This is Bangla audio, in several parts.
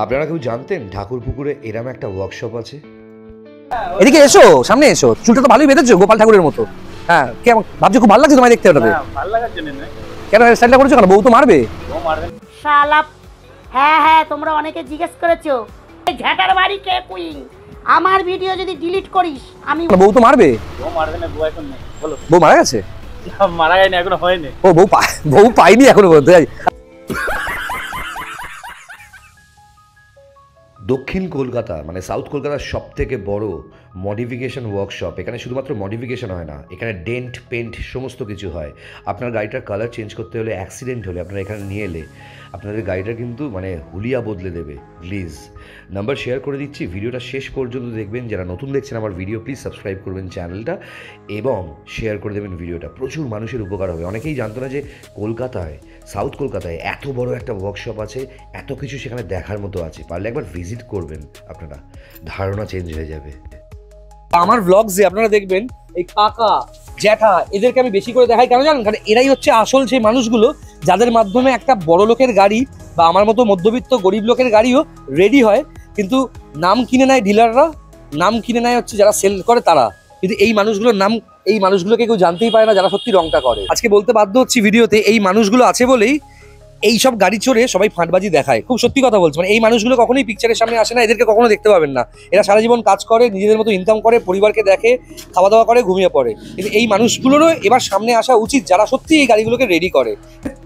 আপনারা কেউ জানতেন ঠাকুরপুকুরে এরম একটা ওয়ার্কশপ আছে? এদিকে এসো, সামনে এসো। চুলটা তো ভালোই বেঁধেছো, গোপাল ঠাকুরের মতো। হ্যাঁ, কেমন ভাবছো? খুব ভালো লাগছে তোমায় দেখতে ওটাতে? ভালো লাগার জন্য না। কেন স্টাইলটা করেছো কেন? বউ তো মারবে। বউ মারবে শালা। হ্যাঁ তোমরা অনেকে জিজ্ঞেস করেছো এই ঝাটার বাড়ি কে কুইং। আমার ভিডিও যদি ডিলিট করিস আমি বউ তো মারবে। বউ মারবে না, বউ এখন নেই। বলো, বউ মারা গেছে? মারা যায়নি, এখনো হয়নি। ও বউ পাইনি এখনো বলতে। দক্ষিণ কলকাতা মানে সাউথ কলকাতার সব থেকে বড় মডিফিকেশন ওয়ার্কশপ। এখানে শুধুমাত্র মডিফিকেশন হয় না, এখানে ডেন্ট পেন্ট সমস্ত কিছু হয়। আপনার গাড়িটার কালার চেঞ্জ করতে হলে, অ্যাক্সিডেন্ট হলে আপনারা এখানে নিয়ে এলে আপনাদের গাড়িটা কিন্তু মানে হুলিয়া বদলে দেবে। প্লিজ নাম্বার শেয়ার করে দিচ্ছি, ভিডিওটা শেষ পর্যন্ত দেখবেন। যারা নতুন দেখছেন আমার ভিডিও, প্লিজ সাবস্ক্রাইব করবেন চ্যানেলটা এবং শেয়ার করে দেবেন ভিডিওটা। প্রচুর মানুষের উপকার হবে। অনেকেই জানতো না যে কলকাতায়, সাউথ কলকাতায় এত বড় একটা ওয়ার্কশপ আছে, এত কিছু সেখানে দেখার মতো আছে। পারলে একবার ভিজিট করবেন, আপনারা ধারণা চেঞ্জ হয়ে যাবে। আমার ভ্লগসে আপনারা দেখবেন এই কাকা জ্যাঠা এদেরকে আমি বেশি করে দেখাই, কেন জানেন? কারণ এরাই হচ্ছে আসল সেই মানুষগুলো যাদের মাধ্যমে একটা বড় লোকের গাড়ি বা আমার মতো মধ্যবিত্ত গরিব লোকের গাড়িও রেডি হয়। কিন্তু নাম কিনে নেয় ডিলাররা, নাম কিনে নেয় হচ্ছে যারা সেল করে তারা। কিন্তু এই মানুষগুলোর নাম, এই মানুষগুলোকে কেউ জানতেই পারে না যারা সত্যি রংটা করে। আজকে বলতে বাধ্য হচ্ছি ভিডিওতে, এই মানুষগুলো আছে বলেই এই সব গাড়ি চড়ে সবাই ফাঁটবাজি দেখায়। খুব সত্যি কথা বলছি, মানে এই মানুষগুলো কখনোই পিকচারের সামনে আসে না, এদেরকে কখনো দেখতে পাবেন না। এরা সারা জীবন কাজ করে, নিজেদের মতো ইনকাম করে, পরিবারকে দেখে, খাওয়া দাওয়া করে, ঘুমিয়ে পড়ে। কিন্তু এই মানুষগুলোরও এবার সামনে আসা উচিত যারা সত্যি এই গাড়িগুলোকে রেডি করে।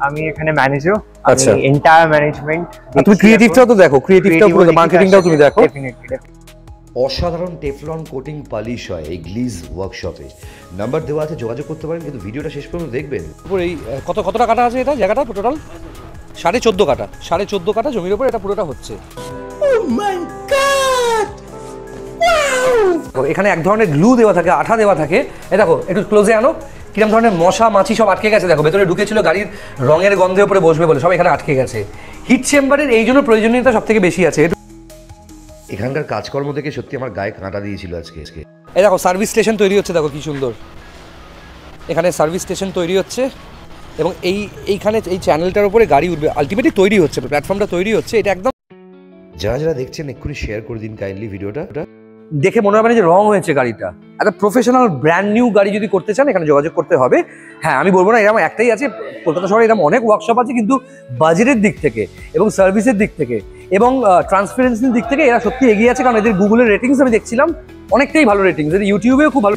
আমি এখানে ম্যানেজার। আচ্ছা, এন্টায়ার ম্যানেজমেন্ট। তুমি ক্রিয়েটিভটাও তো দেখো, ক্রিয়েটিভটাও পুরো মার্কেটিংটাও তুমি দেখো। ডেফিনেটলি অসাধারণ টেফলন কোটিং পালিশ হয় এই গ্লিজ ওয়ার্কশপে। নাম্বার দেওয়া আছে, যোগাযোগ করতে পারেন, কিন্তু ভিডিওটা শেষ পর্যন্ত দেখবেন। এই কতটা কাটা আছে এটা জায়গাটা? টোটাল 14.5 কাটা, 14.5 কাটা জমির উপর এটা পুরোটা হচ্ছে। এখানে এক ধরনের গ্লু দেওয়া থাকে, আঠা দেওয়া থাকে। এ দেখো, একটু ক্লোজে আনো, কিরকম ধরনের মশা মাছি সব আটকে গেছে। দেখো ভেতরে ঢুকেছিল গাড়ির রঙের গন্ধে উপরে বসবে বলে, সব এখানে আটকে গেছে। হিট চেম্বারের এই জন্য প্রয়োজনীয়তা সব থেকে বেশি আছে। এখানকার কাজকর্ম থেকে সত্যি আমার গায়ে কাঁটা দিয়েছিল আজকে। এই দেখো সার্ভিস স্টেশন তৈরি হচ্ছে, দেখো কি সুন্দর। এখানে সার্ভিস স্টেশন তৈরি হচ্ছে এবং এইখানে এই চ্যানেলটার উপরে গাড়ি উঠবে। আলটিমেটলি তৈরি হচ্ছে, প্ল্যাটফর্মটা তৈরি হচ্ছে। এটা একদম যারা যারা দেখছেন এক্ষুনি শেয়ার করে দিন কাইন্ডলি ভিডিওটা। দেখে মনে হবে না যে রং হয়েছে গাড়িটা। একটা প্রফেশনাল ব্র্যান্ড নিউ গাড়ি যদি করতে চান এখানে যোগাযোগ করতে হবে। হ্যাঁ, আমি বলবো না এরকম একটাই আছে, কলকাতা শহরে এরকম অনেক ওয়ার্কশপ আছে, কিন্তু বাজেটের দিক থেকে এবং সার্ভিসের দিক থেকে এবং ট্রান্সপারেন্সির দিক থেকে এরা সত্যি এগিয়ে আছে। কারণ এদের গুগলের রেটিংস আমি দেখছিলাম অনেকটাই ভালো রেটিংস, এদের ইউটিউবেও খুব ভালো।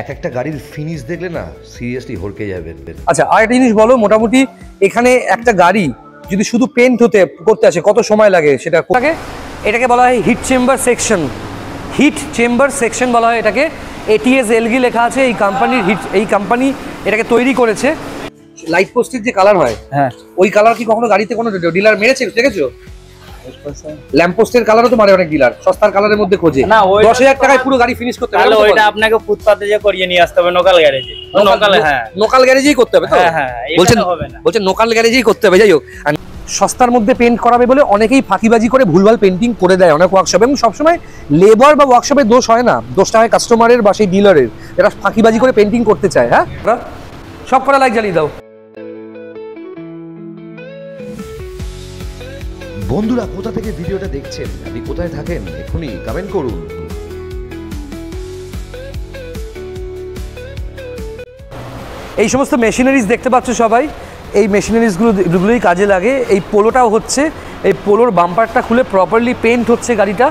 এক একটা গাড়ির ফিনিশ দেখলে না সিরিয়াসলি হড়কে যাবেন। আচ্ছা, আর একটা জিনিস বলো, মোটামুটি এখানে একটা গাড়ি যদি শুধু পেন্ট করতে আসে কত সময় লাগে সেটা? এটাকে বলা হয় heat chamber section. Heat chamber section বলা হয় এটাকে। এটিএস এলগি লেখা আছে এই কোম্পানির। এই কোম্পানি এটাকে তৈরি করেছে। লাইট পোস্টের যে কালার হয়, হ্যাঁ, ওই কালার কি কখনো গাড়িতে কোনো ডিলার মেরেছে দেখেছো? ল্যাম্প পোস্টের কালারও তো মারে অনেক ডিলার, সস্তার কালারের মধ্যে খোঁজে। 10,000 টাকায় পুরো গাড়ি ফিনিশ করতে হবে। ওইটা আপনাকে ফুটপাতে যে করিয়ে নিয়ে আসতে হবে লোকাল গ্যারেজে। লোকাল গ্যারেজেই করতে হবে তো? হ্যাঁ, বলছেন লোকাল গ্যারেজেই করতে হবে। যাই হোক, সস্তার মধ্যে পেন্ট করাবে বলে অনেকেই ফাঁকিবাজি করে ভুলভাল পেন্টিং করে দেয় অনেক ওয়ার্কশপে। এবং সবসময় লেবার বা ওয়ার্কশপের দোষ হয় না, দোষটা হয় কাস্টমারের বা সেই ডিলারের, যারা ফাঁকিবাজি করে পেন্টিং করতে চায়। হ্যাঁ, সব করা লাইক জ্বালিয়ে দাও। বন্ধুরা কোথা থেকে ভিডিওটা দেখছেন, আপনি কোথায় থাকেন, এখনই কমেন্ট করুন। এই সমস্ত মেশিনারিজ দেখতে পাচ্ছ সবাই, এই মেশিনারিজগুলোই কাজে লাগে। এই পোলোটাও হচ্ছে, এই পোলোর বাম্পারটা খুলে প্রপারলি পেন্ট হচ্ছে গাড়িটা।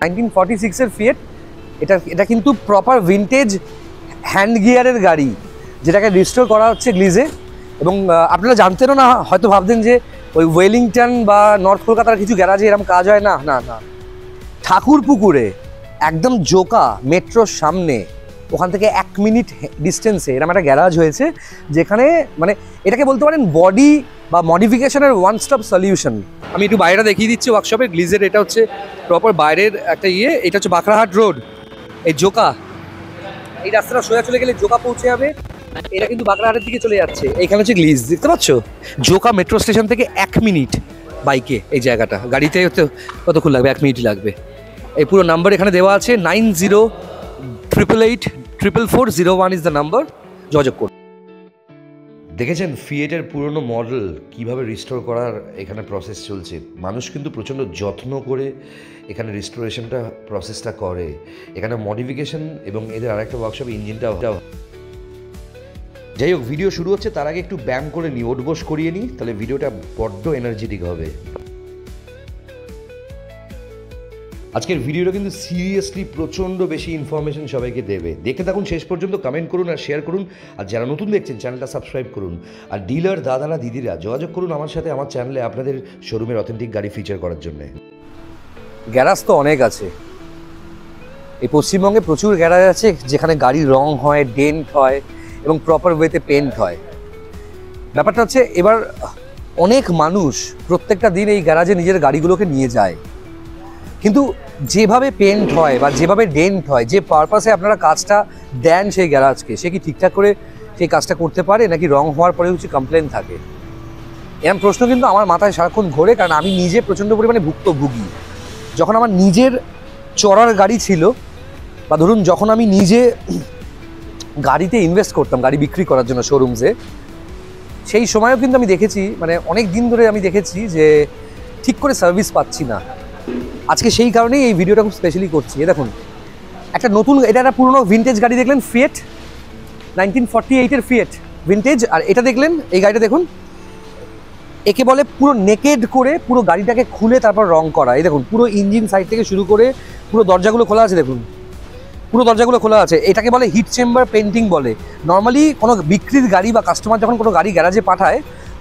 1946-এর ফিয়েট। এটা কিন্তু প্রপার ভিন্টেজ হ্যান্ড গিয়ারের গাড়ি, যেটাকে রিস্টোর করা হচ্ছে গ্লিজে। এবং আপনারা জানতেনও না, হয়তো ভাবতেন যে ওই ওয়েলিংটন বা নর্থ কলকাতার কিছু গ্যারাজে এরকম কাজ হয়। না না না, ঠাকুরপুকুরে একদম জোকা মেট্রোর সামনে, ওখান থেকে 1 মিনিট ডিস্টেন্সে এরকম একটা গ্যারাজ হয়েছে, যেখানে মানে এটাকে বলতে পারেন বডি বা মডিফিকেশনের ওয়ান স্টপ সলিউশন। আমি একটু বাইরেটা দেখিয়ে দিচ্ছি ওয়ার্কশপের গ্লিজের। এটা হচ্ছে প্রপার বাইরের একটা এটা হচ্ছে বাঁকড়াহাট রোড। এই জোকা, এই রাস্তাটা সোজা চলে গেলে জোকা পৌঁছে যাবে। এটা কিন্তু বাঁকড়াহাটের দিকে চলে যাচ্ছে। এইখানে হচ্ছে গ্লিজ, দেখতে পাচ্ছ? জোকা মেট্রো স্টেশন থেকে 1 মিনিট বাইকে এই জায়গাটা, গাড়িতে হচ্ছে কতক্ষণ লাগবে? 1 মিনিট লাগবে। এই পুরো নাম্বার এখানে দেওয়া আছে, 9088884401 ইজ দ্য নাম্বার, যোগাযোগ করুন। দেখেছেন ফিয়েটের পুরনো মডেল কিভাবে রিস্টোর করার এখানে প্রসেস চলছে। মানুষ কিন্তু প্রচণ্ড যত্ন করে এখানে রিস্টোরেশনটা প্রসেসটা করে। এখানে মডিফিকেশন এবং এদের আরেকটা ওয়ার্কশপ ইঞ্জিনটাও। যাই হোক, ভিডিও শুরু হচ্ছে তার আগে একটু ব্যায়াম করে নিই, ওঠবোস করিয়ে নিই, তাহলে ভিডিওটা বড্ড এনার্জেটিক হবে। আজকের ভিডিওটা কিন্তু সিরিয়াসলি প্রচণ্ড বেশি ইনফরমেশন সবাইকে দেবে। দেখে থাকুন শেষ পর্যন্ত, কমেন্ট করুন আর শেয়ার করুন। আর যারা নতুন দেখছেন চ্যানেলটা সাবস্ক্রাইব করুন। আর ডিলার দাদারা দিদিরা যোগাযোগ করুন আমার সাথে আমার চ্যানেলে আপনাদের শোরুমের অথেন্টিক গাড়ি ফিচার করার জন্য। গ্যারাজ তো অনেক আছে এই পশ্চিমবঙ্গে, প্রচুর গ্যারাজ আছে যেখানে গাড়ির রং হয়, ডেন্ট হয় এবং প্রপার ওয়েতে পেন্ট হয়। ব্যাপারটা হচ্ছে এবার অনেক মানুষ প্রত্যেকটা দিন এই গ্যারাজে নিজের গাড়িগুলোকে নিয়ে যায়, কিন্তু যেভাবে পেন্ট হয় বা যেভাবে ডেন্ট হয়, যে পারপাসে আপনারা কাজটা দেন সেই গ্যারাজকে, সে কি ঠিকঠাক করে সেই কাজটা করতে পারে নাকি রং হওয়ার পরে কিছু কমপ্লেন থাকে? এরকম প্রশ্ন কিন্তু আমার মাথায় সারাক্ষণ ঘোরে, কারণ আমি নিজে প্রচণ্ড পরিমাণে ভুক্তভোগী। যখন আমার নিজের চড়ার গাড়ি ছিল বা ধরুন যখন আমি নিজে গাড়িতে ইনভেস্ট করতাম গাড়ি বিক্রি করার জন্য শোরুমসে, সেই সময়ও কিন্তু আমি দেখেছি, মানে অনেক দিন ধরে আমি দেখেছি যে ঠিক করে সার্ভিস পাচ্ছি না। আজকে সেই কারণেই এই ভিডিওটা খুব স্পেশালি করছি। দেখুন একটা নতুন, এটা একটা পুরোনো ভিনটেজ গাড়ি দেখলেন, ফিয়েট 1948-এর ফিয়েট ভিনটেজ। আর এটা দেখলেন, এই গাড়িটা দেখুন, একে বলে পুরো নেকেড করে পুরো গাড়িটাকে খুলে তারপর রং করা। এই দেখুন পুরো ইঞ্জিন সাইড থেকে শুরু করে পুরো দরজাগুলো খোলা আছে, দেখুন পুরো দরজাগুলো খোলা আছে। এটাকে বলে হিট চেম্বার পেন্টিং বলে। নর্মালি কোনো বিক্রির গাড়ি বা কাস্টমার যখন কোনো গাড়ি গ্যারাজে পাঠায়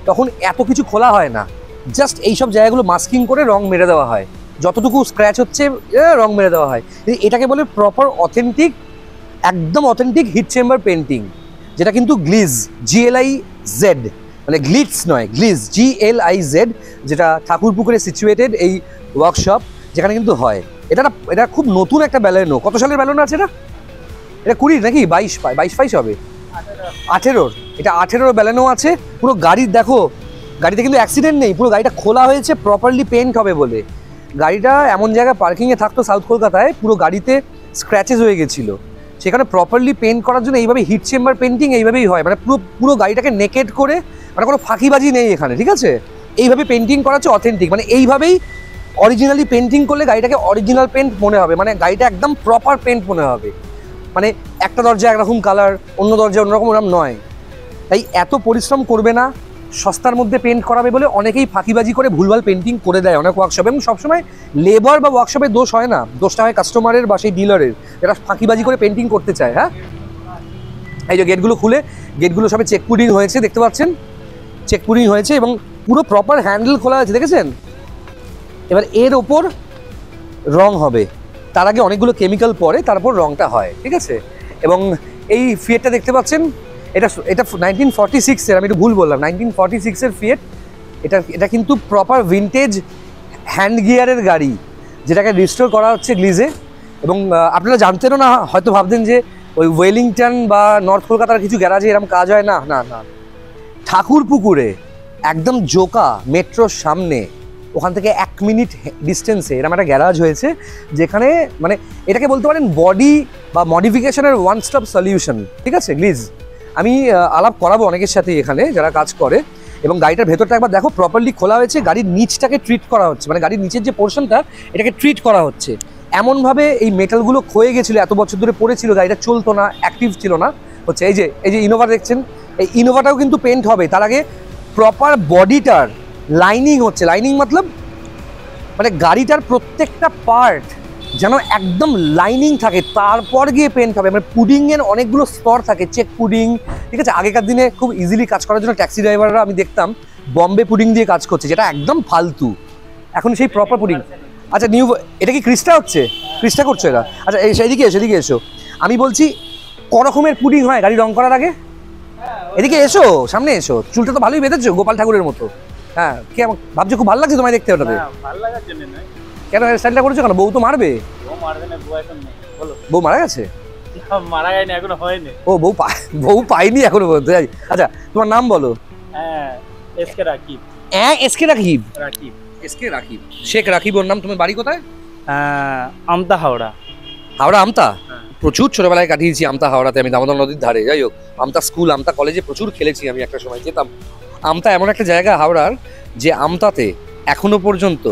তখন এত কিছু খোলা হয় না, জাস্ট এইসব জায়গাগুলো মাস্কিং করে রং মেরে দেওয়া হয়, যতটুকু স্ক্র্যাচ হচ্ছে রং মেরে দেওয়া হয়। এটাকে বলে প্রপার অথেন্টিক, একদম অথেন্টিক হিট চেম্বার পেন্টিং, যেটা কিন্তু গ্লিজ, GLIZ, মানে গ্লিটস নয়, গ্লিজ GLIZ, যেটা ঠাকুরপুকুরে সিচুয়েটেড এই ওয়ার্কশপ, যেখানে কিন্তু হয়। এটা খুব নতুন একটা ব্যালেনো। কত সালের ব্যালেনো আছে এটা? এটা 20 নাকি 22 হবে, 18। এটা 18 ব্যালেনো আছে। পুরো গাড়ির দেখো, গাড়িতে কিন্তু অ্যাক্সিডেন্ট নেই, পুরো গাড়িটা খোলা হয়েছে প্রপারলি পেন্ট হবে বলে। গাড়িটা এমন জায়গায় পার্কিংয়ে থাকতো সাউথ কলকাতায়, পুরো গাড়িতে স্ক্র্যাচেস হয়ে গেছিলো, সেখানে প্রপারলি পেন্ট করার জন্য এইভাবে হিট চেম্বার পেন্টিং এইভাবেই হয়, মানে পুরো গাড়িটাকে নেকেড করে, মানে কোনো ফাঁকিবাজি নেই এখানে, ঠিক আছে? এইভাবে পেন্টিং করা হচ্ছে অথেন্টিক, মানে এইভাবেই অরিজিনালি পেন্টিং করলে গাড়িটাকে অরিজিনাল পেন্ট মনে হবে, মানে গাড়িটা একদম প্রপার পেন্ট মনে হবে। মানে একটা দরজা একরকম কালার, অন্য দরজা অন্যরকম, ওরকম নয়। তাই এত পরিশ্রম করবে না, সস্তার মধ্যে পেন্ট করাবে বলে অনেকেই ফাঁকিবাজি করে ভুলভাল পেন্টিং করে দেয় অনেক ওয়ার্কশপে। এবং সবসময় লেবার বা ওয়ার্কশপের দোষ হয় না, দোষটা হয় কাস্টমারের বা সেই ডিলারের, এরা ফাঁকিবাজি করে পেন্টিং করতে চায়। হ্যাঁ, এই যে গেটগুলো খুলে, গেটগুলো সবে চেক পুডিং হয়েছে, দেখতে পাচ্ছেন চেক পুডিং হয়েছে এবং পুরো প্রপার হ্যান্ডেল খোলা আছে, দেখেছেন? এবার এর ওপর রং হবে, তার আগে অনেকগুলো কেমিক্যাল পরে তারপর রংটা হয়, ঠিক আছে? এবং এই ফিয়েটটা দেখতে পাচ্ছেন, এটা 1946-এর, আমি একটু ভুল বললাম, 1946-এর ফিয়েট। এটা কিন্তু প্রপার ভিনটেজ হ্যান্ড গিয়ারের গাড়ি, যেটাকে রিস্টোর করা হচ্ছে গ্লিজে। এবং আপনারা জানতেনও না, হয়তো ভাবতেন যে ওই ওয়েলিংটন বা নর্থ কলকাতার কিছু গ্যারাজে এরকম কাজ হয় না, না না, ঠাকুরপুকুরে একদম জোকা মেট্রোর সামনে, ওখান থেকে 1 মিনিট ডিস্টেন্সে এরকম একটা গ্যারাজ হয়েছে, যেখানে মানে এটাকে বলতে পারেন বডি বা মডিফিকেশনের ওয়ান স্টপ সলিউশন, ঠিক আছে? গ্লিজ আমি আলাপ করাবো অনেকের সাথে এখানে যারা কাজ করে। এবং গাড়িটার ভেতরটা একবার দেখো, প্রপারলি খোলা হয়েছে, গাড়ির নিচটাকে ট্রিট করা হচ্ছে, মানে গাড়ির নিচের যে পোর্শনটা এটাকে ট্রিট করা হচ্ছে এমনভাবে। এই মেটালগুলো ক্ষয়ে গেছিলো, এত বছর ধরে পড়েছিল, গাড়িটা চলতো না, অ্যাক্টিভ ছিল না হচ্ছে। এই যে ইনোভা দেখছেন, এই ইনোভাটাও কিন্তু পেন্ট হবে, তার আগে প্রপার বডিটার লাইনিং হচ্ছে। লাইনিং মতলব মানে গাড়িটার প্রত্যেকটা পার্ট যেন একদম লাইনিং থাকে, তারপর গিয়ে পেন্ট হবে। মানে পুডিংয়ের অনেকগুলো স্তর থাকে, চেক পুডিং, ঠিক আছে? আগেকার দিনে খুব ইজিলি কাজ করার জন্য ট্যাক্সি ড্রাইভাররা আমি দেখতাম বম্বে পুডিং দিয়ে কাজ করছে, যেটা একদম ফালতু। এখন সেই প্রপার পুডিং। আচ্ছা, এটা কি ক্রিস্টা হচ্ছে? ক্রিস্টা করছো এরা? আচ্ছা, সেদিকে এসো। আমি বলছি করকমের পুডিং হয় গাড়ি রং করার আগে? এদিকে এসো, সামনে এসো। চুলটা তো ভালোই বেঁধেছো, গোপাল ঠাকুরের মতো। হ্যাঁ, কি ভাবছো খুব ভালো লাগছে তোমায় দেখতে ওটাতে? ভালো লাগার জন্য নয়। কেন স্টাইলটা করেছো কেন? বউ তো মারবে। বউ মারবে না, বউ এখন নেই। বলো। বউ মারা গেছে? মারা যায়নি, এখনো হয়নি। ও, বউ পাইনি এখনো পর্যন্ত। আচ্ছা, তোমার নাম বলো। হ্যাঁ, SK Rakib. SK Rakib. Rakib, SK Rakib, Sheikh Rakib ওর নাম। তোমার বাড়ি কোথায়? আমতা হাওড়া। হাওড়া আমতা প্রচুর ছোটবেলায় কাটিয়েছি আমতা হাওড়াতে, আমি দামোদর নদীর ধারে। যাই হোক, আমতা স্কুল আমতা কলেজে প্রচুর খেলেছি আমি, একটা সময় যেতাম। আমতা এমন একটা জায়গা হাওড়ার, যে আমতাতে এখনো পর্যন্ত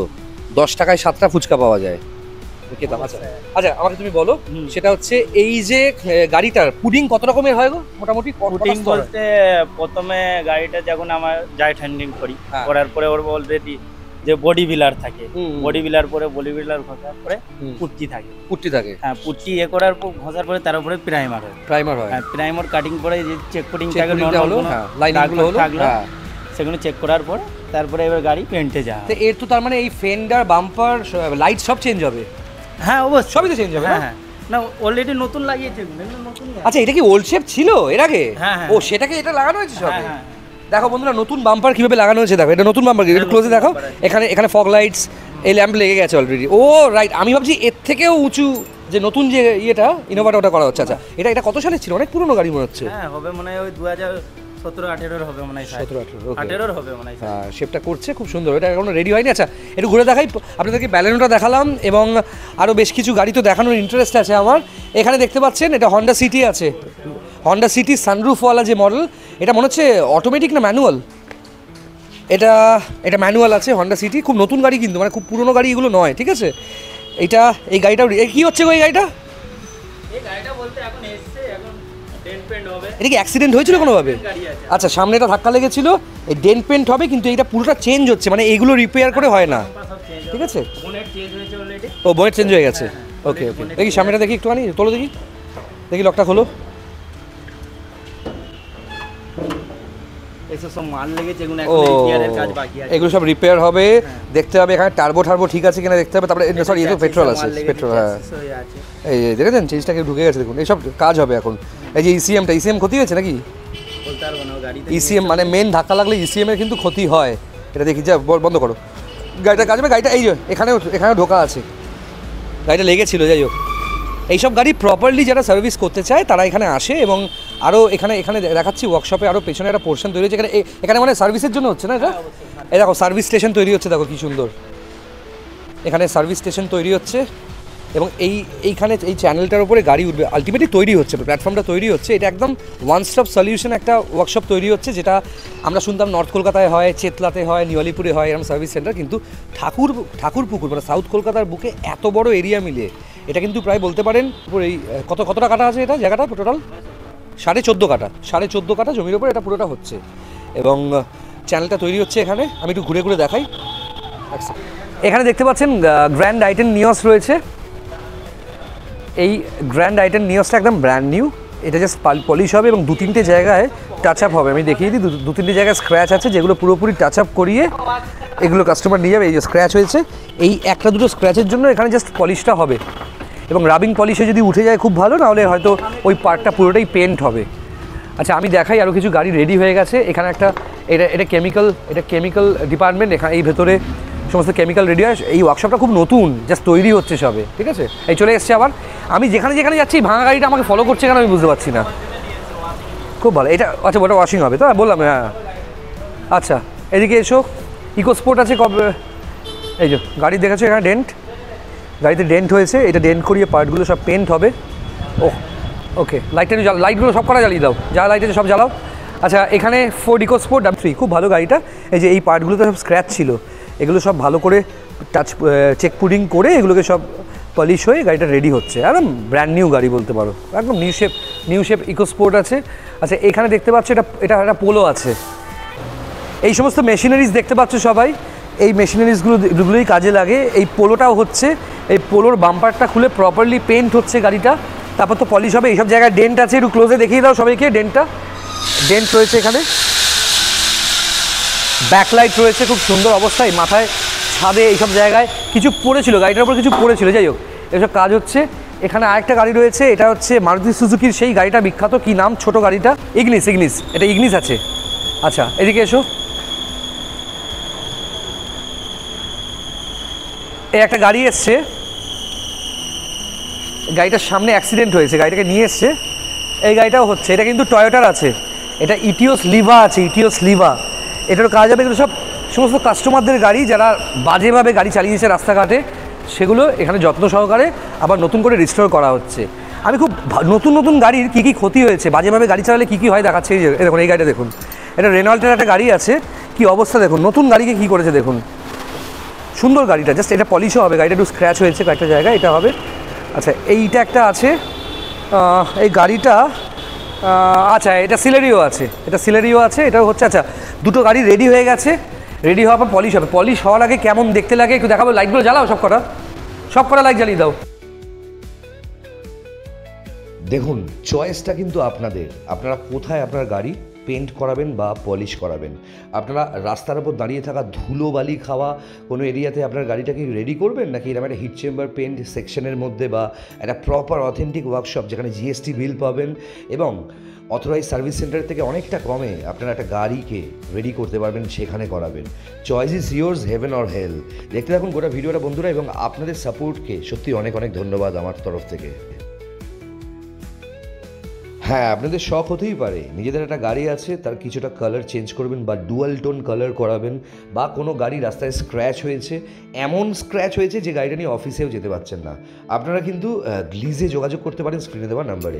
10 টাকায় 7টা ফুচকা পাওয়া যায়, খেতাম। আচ্ছা আচ্ছা, আমাকে তুমি বলো, সেটা হচ্ছে এই যে গাড়িটার পুডিং কত রকমের হয় গো মোটামুটি? পুটিং বলতে প্রথমে গাড়িটা যখন আমার যাই হ্যান্ডলিং করি, হ্যাঁ। করার পরে ওর অলরেডি যে বডি বিলার থাকে, হুম। বডি বিলার পরে বডি বিলার ঘষার পরে হুম। পুট্টি থাকে। পুট্টি থাকে, হ্যাঁ, পুট্টি করার পর ঘষার পরে তার উপরে প্রাইমার হয়। প্রাইমার হয়, হ্যাঁ, প্রাইমার কাটিং করে যে চেক পুটিং চেক থাকে, পুডিংটা হলো, হ্যাঁ, লাইনিংগুলো হলো, থাকলো, হ্যাঁ। সেগুলো চেক করার পর তারপরে এবার গাড়ি পেন্টে যাওয়া তো এর তো তার মানে এই ফেন্ডার বাম্পার লাইট সব চেঞ্জ হবে? হ্যাঁ অবশ্যই, সবই তো চেঞ্জ হবে, হ্যাঁ না? হ্যাঁ, না অলরেডি নতুন লাগিয়েছে, নতুন। আচ্ছা, এটা কি ওল্ড শেপ ছিল এর আগে? হ্যাঁ, হ্যাঁ। ও, সেটাকে এটা লাগানো হয়েছে সব? হ্যাঁ, হ্যাঁ। দেখো বন্ধুরা, নতুন বাম্পার কিভাবে লাগানো হয়েছে দেখো, এটা নতুন বাম্পার, একটু ক্লোজে দেখো। এখানে এখানে ফগ লাইটস, এই ল্যাম্প লেগে গেছে অলরেডি। ও রাইট, আমি ভাবছি এর থেকেও উঁচু যে নতুন যে ইয়েটা ইনোভাটা ওটা করা হচ্ছে। আচ্ছা, এটা কত সালের ছিল? অনেক পুরনো গাড়ি মনে হচ্ছে। হ্যাঁ, হবে মনে হয় ওই 2017-18 হবে মনে হয়, 17-18, okay. 18 হবে মনে হয়। হ্যাঁ, শেপটা করছে খুব সুন্দর, এটা এখনো রেডি হয়নি। আচ্ছা, একটু ঘুরে দেখাই আপনাদেরকে। ব্যালেনোটা দেখালাম এবং আরও বেশ কিছু গাড়ি তো দেখানোর ইন্টারেস্ট আছে আমার। এখানে দেখতে পাচ্ছেন এটা হন্ডা সিটি আছে, হন্ডা সিটি সানরুফওয়ালা যে মডেল, এটা মনে হচ্ছে অটোমেটিক না ম্যানুয়াল? এটা ম্যানুয়াল আছে হন্ডা সিটি, খুব নতুন গাড়ি কিন্তু, মানে খুব পুরনো গাড়ি এগুলো নয়, ঠিক আছে? এই গাড়িটা কী হচ্ছে গো এই গাড়িটা? এই গাড়িটা বলতে এখন এসছে, এখন ডেন্ট পেন্ট হবে। এটা কি অ্যাক্সিডেন্ট হয়েছিল কোনোভাবে? গাড়ি আছে। আচ্ছা, সামনে এটা ধাক্কা লেগেছিল, এই ডেন্ট পেন্ট হবে, কিন্তু এটা পুরোটা চেঞ্জ হচ্ছে, মানে এইগুলো রিপেয়ার করে হয় না, সব চেঞ্জ ঠিক আছে? বোনেট চেঞ্জ হয়েছে অলরেডি। ও, বনেট চেঞ্জ হয়ে গেছে, হ্যাঁ, ওকে ওকে। bonnet দেখি সামনেটা দেখি একটুখানি, তোলো দেখি, লকটা খোলো। এসব সব মাল লেগেছে, এগুলো ও, এখন রিপেয়ারের কাজ বাকি আছে। এগুলো সব রিপেয়ার হবে, দেখতে হবে এখানে টার্বো ঠিক আছে কিনা দেখতে হবে। তারপরে সরি, এই তো পেট্রোল আছে, পেট্রোল, হ্যাঁ। এই দেখেছেন চেঞ্জটাকে ঢুকে গেছে, দেখুন এইসব কাজ হবে এখন। এই যে ইসিএম ক্ষতি হয়েছে নাকি? বলতে পারবো না, গাড়িতে ইসিএম মানে মেন ধাক্কা লাগলে ইসিএম এর কিন্তু ক্ষতি হয়, এটা দেখি। যা বন্ধ করো গাড়িটা, কাজ হবে গাড়িটা। এই যে এখানেও ঢোকা আছে, গাড়িটা লেগেছিল। যাই হোক, এইসব গাড়ি প্রপারলি যারা সার্ভিস করতে চায় তারা এখানে আসে, এবং আরও এখানে দেখাচ্ছি ওয়ার্কশপে আরও পেছনে একটা পোর্শন তৈরি হচ্ছে। এখানে মানে সার্ভিসের জন্য হচ্ছে না এটা? এই দেখো সার্ভিস স্টেশন তৈরি হচ্ছে, দেখো কি সুন্দর, এখানে সার্ভিস স্টেশন তৈরি হচ্ছে, এবং এইখানে এই চ্যানেলটার উপরে গাড়ি উঠবে, আলটিমেটলি তৈরি হচ্ছে, প্ল্যাটফর্মটা তৈরি হচ্ছে। এটা একদম ওয়ান স্টপ সলিউশন একটা ওয়ার্কশপ তৈরি হচ্ছে, যেটা আমরা শুনতাম নর্থ কলকাতায় হয়, চেতলাতে হয়, নিয়ালিপুরে হয়, এরকম সার্ভিস সেন্টার। কিন্তু ঠাকুরপুকুর মানে সাউথ কলকাতার বুকে এত বড় এরিয়া মিলে এটা কিন্তু প্রায় বলতে পারেন এই কতটা কাটা আছে এটা জায়গাটা? টোটাল 14.5 কাটা, 14.5 কাটা জমির ওপর এটা পুরোটা হচ্ছে, এবং চ্যানেলটা তৈরি হচ্ছে এখানে। আমি একটু ঘুরে দেখাই। এখানে দেখতে পাচ্ছেন গ্র্যান্ড আইটেন নিওস রয়েছে। এই গ্র্যান্ড আইটেন নিওসটা একদম ব্র্যান্ড নিউ, এটা জাস্ট পলিশ হবে এবং 2-3টে জায়গায় টাচ আপ হবে। আমি দেখিয়ে দিই, 2-3টে জায়গায় স্ক্র্যাচ আছে, যেগুলো পুরোপুরি টাচ আপ করিয়ে এগুলো কাস্টমার নিয়ে যাবে। এই যে স্ক্র্যাচ হয়েছে, এই 1-2 স্ক্র্যাচের জন্য এখানে জাস্ট পলিশটা হবে, এবং রাবিং পলিশে যদি উঠে যায় খুব ভালো, নাহলে হয়তো ওই পার্টটা পুরোটাই পেন্ট হবে। আচ্ছা, আমি দেখাই আরও কিছু গাড়ি রেডি হয়ে গেছে। এখানে এটা কেমিক্যাল ডিপার্টমেন্ট, এখানে এই ভেতরে সমস্ত কেমিক্যাল রেডি হয়। এই ওয়ার্কশপটা খুব নতুন, জাস্ট তৈরি হচ্ছে সবে, ঠিক আছে? এই চলে এসছে আবার। আমি যেখানে যাচ্ছি ভাঙা গাড়িটা আমাকে ফলো করছে কেন আমি বুঝতে পারছি না। খুব ভালো এটা। আচ্ছা, ওটা ওয়াশিং হবে তো, বললাম, হ্যাঁ। আচ্ছা, এদিকে এসো, ইকো স্পোর্ট আছে কবে? এই যে গাড়ি দেখেছো, এখানে গাড়িতে ডেন্ট হয়েছে, এটা ডেন্ট করিয়ে পার্টগুলো সব পেন্ট হবে। ওকে, লাইটগুলো সব করা জ্বালিয়ে দাও, যা লাইট আছে সব জ্বালাও। আচ্ছা, এখানে ফোর্ড ইকো স্পোর্ট W3, খুব ভালো গাড়িটা। এই যে এই পার্টগুলোতে সব স্ক্র্যাচ ছিল, এগুলো সব ভালো করে চেক পুডিং করে এগুলোকে সব পলিশ হয়ে গাড়িটা রেডি হচ্ছে। একদম ব্র্যান্ড নিউ গাড়ি বলতে পারো, একদম নিউ শেপ ইকো স্পোর্ট আছে। আচ্ছা, এখানে দেখতে পাচ্ছ এটা একটা পোলো আছে। এই সমস্ত মেশিনারিজ দেখতে পাচ্ছ সবাই, এই মেশিনারিজগুলোই কাজে লাগে। এই পোলোটাও হচ্ছে, এই পোলোর বাম্পারটা খুলে প্রপারলি পেন্ট হচ্ছে গাড়িটা, তারপর তো পলিশ হবে। এইসব জায়গায় ডেন্ট আছে, একটু ক্লোজে দেখিয়ে দাও সবাইকে। ডেন্ট রয়েছে এখানে, ব্যাকলাইট রয়েছে খুব সুন্দর অবস্থায়, মাথায় ছাদে এইসব জায়গায় কিছু পড়েছিল, গাড়িটার উপর কিছু পড়েছিল। যাই হোক, এসব কাজ হচ্ছে। এখানে আরেকটা গাড়ি রয়েছে, এটা হচ্ছে মারুতি সুজুকির সেই গাড়িটা বিখ্যাত, কি নাম ছোট গাড়িটা? ইগনিস, এটা ইগনিস আছে। আচ্ছা, এদিকে এসো। এই একটা গাড়ি এসছে, গাড়িটার সামনে অ্যাক্সিডেন্ট হয়েছে, গাড়িটাকে নিয়ে এসছে। এই গাড়িটাও হচ্ছে, এটা কিন্তু টয়োটার আছে, এটা ইটিওস লিভা আছে, এটার কাজ হবে। এগুলো সমস্ত কাস্টমারদের গাড়ি, যারা বাজেভাবে গাড়ি চালিয়েছে রাস্তাঘাটে, সেগুলো এখানে যত্ন সহকারে আবার নতুন করে রিস্টোর করা হচ্ছে। আমি খুব নতুন নতুন গাড়ির কী কী ক্ষতি হয়েছে, বাজেভাবে গাড়ি চালালে কী কী হয় দেখাচ্ছে। এই দেখুন, এই গাড়িটা দেখুন, এটা রেনল্টের একটা গাড়ি আছে, কি অবস্থা দেখুন, নতুন গাড়িকে কী করেছে দেখুন। সুন্দর গাড়িটা, জাস্ট এটা পলিশও হবে, গাড়িটা একটু স্ক্র্যাচ হয়েছে কয়েকটা জায়গায়, এটা হবে। আচ্ছা, এইটা একটা আছে, এই গাড়িটা আচ্ছা এটা সিলেরিও আছে, এটাও হচ্ছে। আচ্ছা, দুটো গাড়ি রেডি হয়ে গেছে, রেডি হওয়ার পর পলিশ হবে। পলিশ হওয়ার আগে কেমন দেখতে লাগে একটু দেখাবো। লাইটগুলো জ্বালাও, সব কটা লাইট জ্বালিয়ে দাও। দেখুন, চয়েসটা কিন্তু আপনাদের, আপনারা কোথায় আপনার গাড়ি পেন্ট করাবেন বা পলিশ করাবেন। আপনারা রাস্তার উপর দাঁড়িয়ে থাকা ধুলোবালি খাওয়া কোনো এরিয়াতে আপনার গাড়িটাকে রেডি করবেন, নাকি এরকম একটা হিট চেম্বার পেন্ট সেকশনের মধ্যে বা একটা প্রপার অথেন্টিক ওয়ার্কশপ যেখানে জিএসটি বিল পাবেন এবং অথরাইজ সার্ভিস সেন্টার থেকে অনেকটা কমে আপনারা একটা গাড়িকে রেডি করতে পারবেন, সেখানে করাবেন। Choice is yours, heaven or hell. দেখতে থাকুন গোটা ভিডিওটা বন্ধুরা, এবং আপনাদের সাপোর্টকে সত্যি অনেক অনেক ধন্যবাদ আমার তরফ থেকে। হ্যাঁ, আপনাদের শখ হতেই পারে নিজেদের একটা গাড়ি আছে, তার কিছুটা কালার চেঞ্জ করবেন বা ডুয়াল টোন কালার করাবেন, বা কোনো গাড়ি রাস্তায় স্ক্র্যাচ হয়েছে, এমন স্ক্র্যাচ হয়েছে যে গাড়িটা নিয়ে অফিসেও যেতে পারছেন না, আপনারা কিন্তু গ্লিজে যোগাযোগ করতে পারেন স্ক্রিনে দেওয়া নাম্বারে।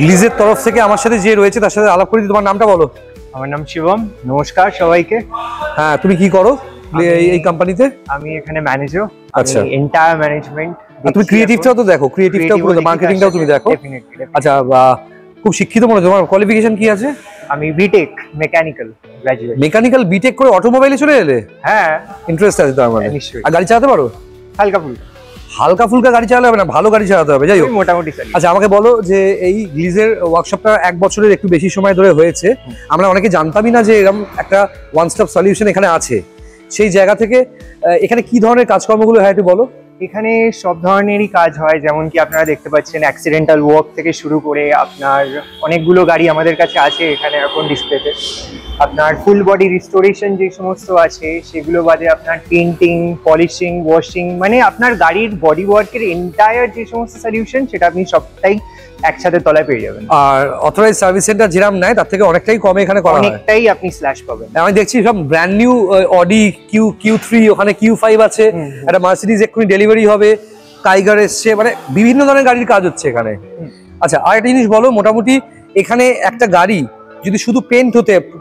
গ্লিজের তরফ থেকে আমার সাথে যে রয়েছে তার সাথে আলাপ করি। তোমার নামটা বলো। আমার নাম শিবম। নমস্কার সবাইকে। হ্যাঁ, তুমি কি করো এই কোম্পানিতে? আমি এখানে ম্যানেজার। আচ্ছা, এন্টায়ার ম্যানেজমেন্ট। তুমি ক্রিয়েটিভটাও তো দেখো, ক্রিয়েটিভটাও পুরো, মার্কেটিংটাও তুমি দেখো। আচ্ছা, খুব শিক্ষিত মনে হয়। তোমার কোয়ালিফিকেশন কি আছে? আমি BTech mechanical graduate. Mechanical BTech করে অটোমোবাইলে চলে এলে? হ্যাঁ, ইন্টারেস্ট আছে তার মানে। নিশ্চয়ই। আর গাড়ি চালাতে পারো? হালকা ফুলকা গাড়ি চালাতে হবে না, ভালো গাড়ি চালাতে হবে। যাই হোক, মোটামুটি। আচ্ছা, আমাকে বলো যে এই গ্লিজের ওয়ার্কশপটা 1 বছরের একটু বেশি সময় ধরে হয়েছে। আমরা অনেকে জানতামই না যে এরকম একটা ওয়ান স্টপ সলিউশন এখানে আছে। সেই জায়গা থেকে এখানে কি ধরনের কাজকর্মগুলো হয় একটু বলো। এখানে সব ধরনেরই কাজ হয়, যেমন কি আপনারা দেখতে পাচ্ছেন অ্যাক্সিডেন্টাল ওয়ার্ক থেকে শুরু করে আপনার অনেকগুলো গাড়ি আমাদের কাছে আছে এখানে এখন ডিসপ্লেতে। আপনার ফুল বডি রিস্টোরেশন যে সমস্ত আছে সেগুলো বাদে আপনার পেন্টিং, পলিশিং, ওয়াশিং, মানে আপনার গাড়ির বডি ওয়ার্কের এন্টায়ার যে সমস্ত সলিউশন সেটা আপনি সবটাই একসাথে তলায় পেয়ে যাবেন। আর অথরাইজ সার্ভিস সেন্টার যেরকম নেয় তার থেকে অনেকটাই কমে এখানে করা হয়, অনেকটাই আপনি স্ল্যাশ পাবেন। আমি দেখছি সব ব্র্যান্ড নিউ অডি Q3, ওখানে Q5 আছে, একটা মার্সিডিজ এক্ষুনি ডেলিভারি হবে, টাইগার এসছে, মানে বিভিন্ন ধরনের গাড়ির কাজ হচ্ছে এখানে। আচ্ছা, আর একটা জিনিস বলো, মোটামুটি এখানে একটা গাড়ি যদি শুধু পেন্ট